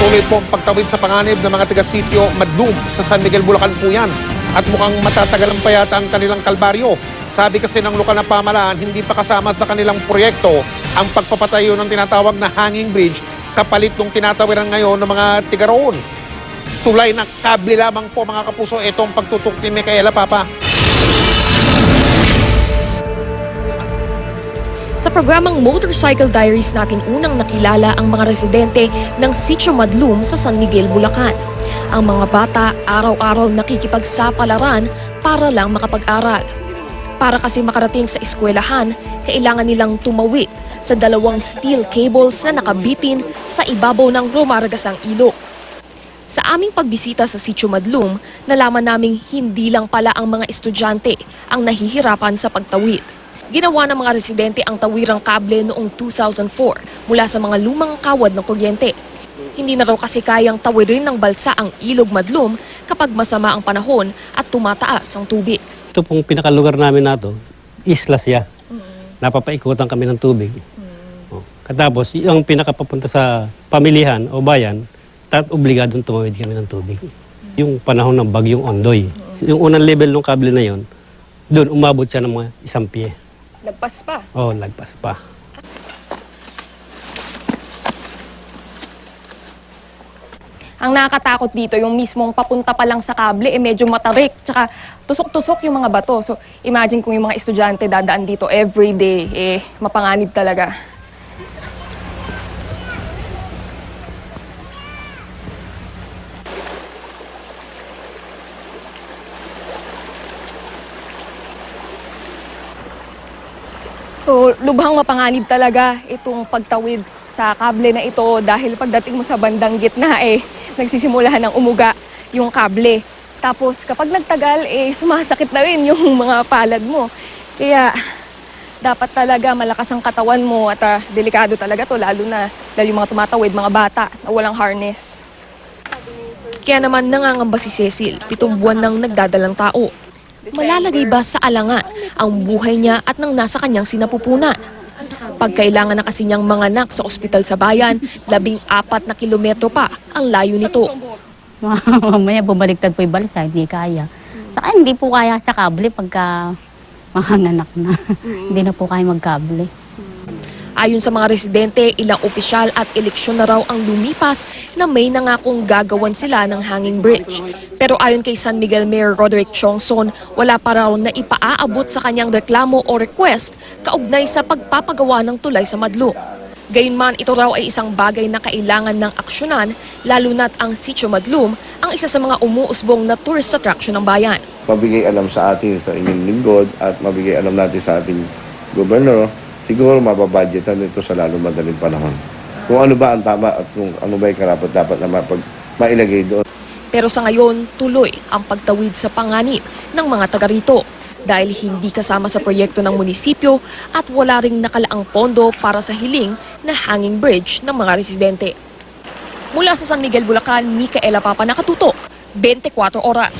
Patuloy po ang pagtawid sa panganib ng mga taga-sitio Madlum sa San Miguel, Bulacan po yan. At mukhang matatagalan pa yata ang kanilang kalbaryo. Sabi kasi ng lokal na pamahalaan, hindi pa kasama sa kanilang proyekto ang pagpapatayo ng tinatawag na hanging bridge kapalit ng tinatawiran ngayon ng mga tiga roon. Tulay na kable lamang po mga kapuso itong pagtutok ni Micaela Papa. Sa programang Motorcycle Diaries natin unang nakilala ang mga residente ng Sitio Madlum sa San Miguel, Bulacan. Ang mga bata araw-araw nakikipagsapalaran para lang makapag-aral. Para kasi makarating sa eskwelahan, kailangan nilang tumawid sa 2 steel cables na nakabitin sa ibabaw ng rumaragasang ilog. Sa aming pagbisita sa Sitio Madlum, nalaman naming hindi lang pala ang mga estudyante ang nahihirapan sa pagtawid. Ginawa ng mga residente ang tawirang kable noong 2004 mula sa mga lumang kawad ng kuryente. Hindi na raw kasi kayang tawirin ng balsa ang ilog Madlum kapag masama ang panahon at tumataas ang tubig. Ito pong pinakalugar namin na ito, isla siya. Napapaikutan kami ng tubig. Katapos, yung pinakapapunta sa pamilihan o bayan, obligadong tumawid kami ng tubig. Yung panahon ng bagyong Ondoy. Yung unang level ng kable na yon, doon umabot siya ng mga 1 pie. Lagpas pa. Oo, lagpas pa. Ang nakakatakot dito, yung mismong papunta pa lang sa kable, medyo matarik, tsaka tusok-tusok yung mga bato. So, imagine kung yung mga estudyante dadaan dito everyday, mapanganib talaga. So, lubhang mapanganib talaga itong pagtawid sa kable na ito dahil pagdating mo sa bandang gitna nagsisimula ng umuga yung kable. Tapos kapag nagtagal sumasakit na rin yung mga palad mo. Kaya dapat talaga malakas ang katawan mo at delikado talaga to lalo yung mga tumatawid, mga bata na walang harness. Kaya naman nangangamba si Cecil, 7 buwan nang nagdadalang tao. Malalagay ba sa alangan ang buhay niya at ng nasa kanyang sinapupunan? Pagkailangan na kasi niyang manganak sa ospital sa bayan, 14 na kilometro pa ang layo nito. Mamaya bumaliktad po yung balsa, hindi kaya. Saka hindi po kaya sa kable pagka manganak na. Hindi na po kaya magkable. Ayon sa mga residente, ilang opisyal at eleksyon na raw ang lumipas na may nangakong gagawan sila ng hanging bridge. Pero ayon kay San Miguel Mayor Roderick Chongson, wala pa raw na ipaaabot sa kanyang reklamo o request kaugnay sa pagpapagawa ng tulay sa Madlum. Gayunman, ito raw ay isang bagay na kailangan ng aksyonan, lalo na't ang Sitio Madlum ang isa sa mga umuusbong na tourist attraction ng bayan. Mabigay alam sa atin sa inyong lingkod at mabigay alam natin sa ating gobernador, siguro mababudgetan nito sa lalong madaling panahon. Kung ano ba ang tama at kung ano ba yung karapat-dapat na mailagay doon. Pero sa ngayon, tuloy ang pagtawid sa panganib ng mga taga rito dahil hindi kasama sa proyekto ng munisipyo at wala ring nakalaang pondo para sa hiling na hanging bridge ng mga residente. Mula sa San Miguel, Bulacan, Micaela Papa, nakatutok, 24 oras.